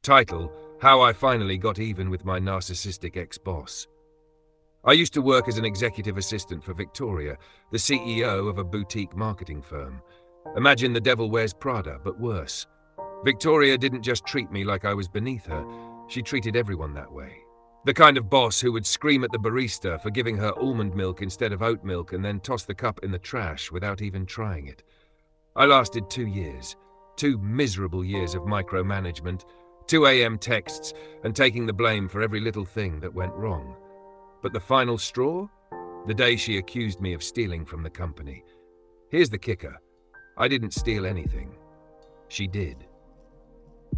Title: How I Finally Got Even with My Narcissistic Ex-Boss. I used to work as an executive assistant for Victoria, the CEO of a boutique marketing firm. Imagine The Devil Wears Prada, but worse. Victoria didn't just treat me like I was beneath her, she treated everyone that way. The kind of boss who would scream at the barista for giving her almond milk instead of oat milk and then toss the cup in the trash without even trying it. I lasted 2 years, 2 miserable years of micromanagement, 2 a.m. texts, and taking the blame for every little thing that went wrong. But the final straw? The day she accused me of stealing from the company. Here's the kicker. I didn't steal anything. She did.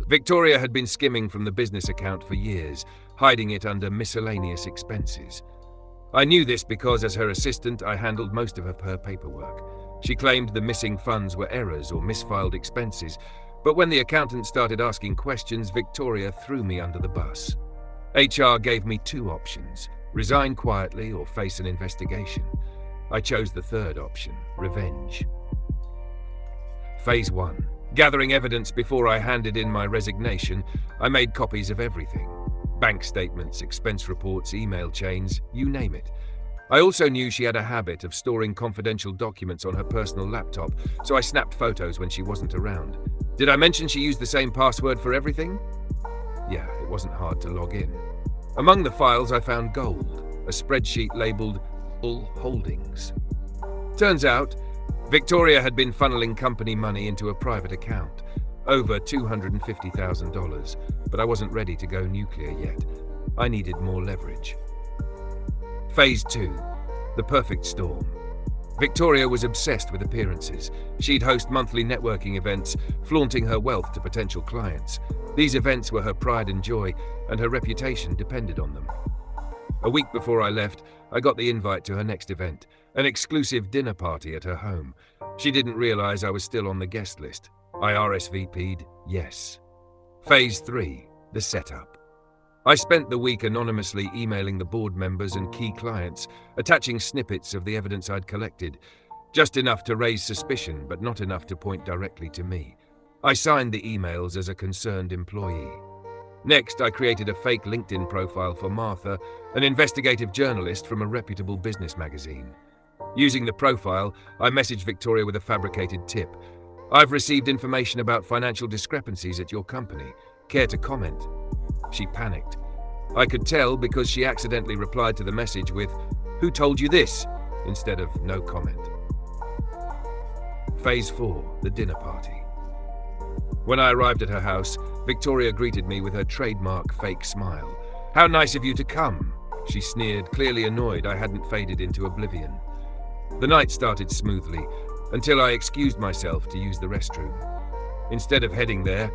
Victoria had been skimming from the business account for years, hiding it under miscellaneous expenses. I knew this because, as her assistant, I handled most of her paperwork. She claimed the missing funds were errors or misfiled expenses, but when the accountant started asking questions, Victoria threw me under the bus. HR gave me 2 options: resign quietly or face an investigation. I chose the third option, revenge. Phase 1. Gathering evidence before I handed in my resignation, I made copies of everything. Bank statements, expense reports, email chains, you name it. I also knew she had a habit of storing confidential documents on her personal laptop, so I snapped photos when she wasn't around. Did I mention she used the same password for everything? Yeah, it wasn't hard to log in. Among the files I found gold, a spreadsheet labeled All Holdings. Turns out, Victoria had been funneling company money into a private account, over $250,000, but I wasn't ready to go nuclear yet. I needed more leverage. Phase 2. The perfect storm. Victoria was obsessed with appearances. She'd host monthly networking events, flaunting her wealth to potential clients. These events were her pride and joy, and her reputation depended on them. A week before I left, I got the invite to her next event, an exclusive dinner party at her home. She didn't realize I was still on the guest list. I RSVP'd yes. Phase 3. The setup. I spent the week anonymously emailing the board members and key clients, attaching snippets of the evidence I'd collected, just enough to raise suspicion, but not enough to point directly to me. I signed the emails as a concerned employee. Next, I created a fake LinkedIn profile for Martha, an investigative journalist from a reputable business magazine. Using the profile, I messaged Victoria with a fabricated tip. I've received information about financial discrepancies at your company. Care to comment? She panicked. I could tell because she accidentally replied to the message with, "Who told you this?" instead of "no comment. Phase 4. The dinner party. When I arrived at her house, Victoria greeted me with her trademark fake smile. "How nice of you to come," she sneered, clearly annoyed I hadn't faded into oblivion. The night started smoothly, until I excused myself to use the restroom. Instead of heading there,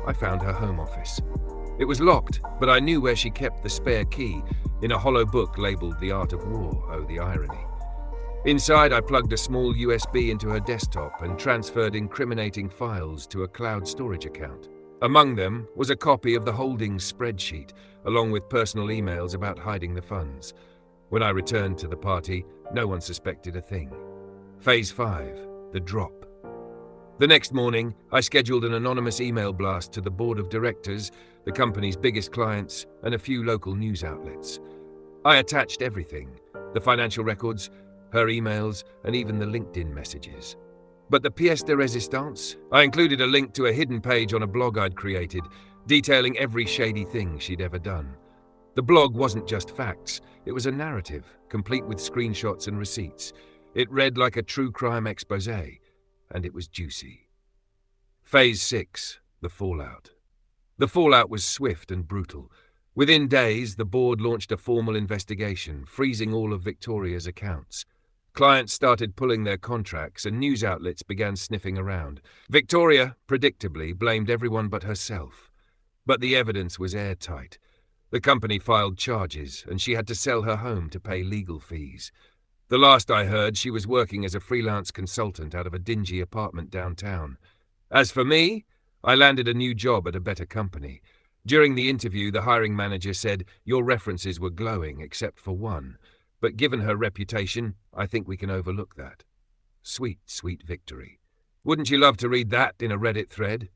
I found her home office. It was locked, but I knew where she kept the spare key, in a hollow book labeled The Art of War. Oh, the irony. Inside, I plugged a small USB into her desktop and transferred incriminating files to a cloud storage account. Among them was a copy of the holdings spreadsheet, along with personal emails about hiding the funds. When I returned to the party, no one suspected a thing. Phase 5. The drop. The next morning, I scheduled an anonymous email blast to the board of directors, the company's biggest clients, and a few local news outlets. I attached everything: the financial records, her emails, and even the LinkedIn messages. But the pièce de résistance? I included a link to a hidden page on a blog I'd created, detailing every shady thing she'd ever done. The blog wasn't just facts, it was a narrative, complete with screenshots and receipts. It read like a true crime exposé, and it was juicy. Phase 6. The fallout. The fallout was swift and brutal. Within days, the board launched a formal investigation, freezing all of Victoria's accounts. Clients started pulling their contracts, and news outlets began sniffing around. Victoria, predictably, blamed everyone but herself. But the evidence was airtight. The company filed charges, and she had to sell her home to pay legal fees. The last I heard, she was working as a freelance consultant out of a dingy apartment downtown. As for me, I landed a new job at a better company. During the interview, the hiring manager said, "Your references were glowing, except for one. But given her reputation, I think we can overlook that." Sweet, sweet victory. Wouldn't you love to read that in a Reddit thread?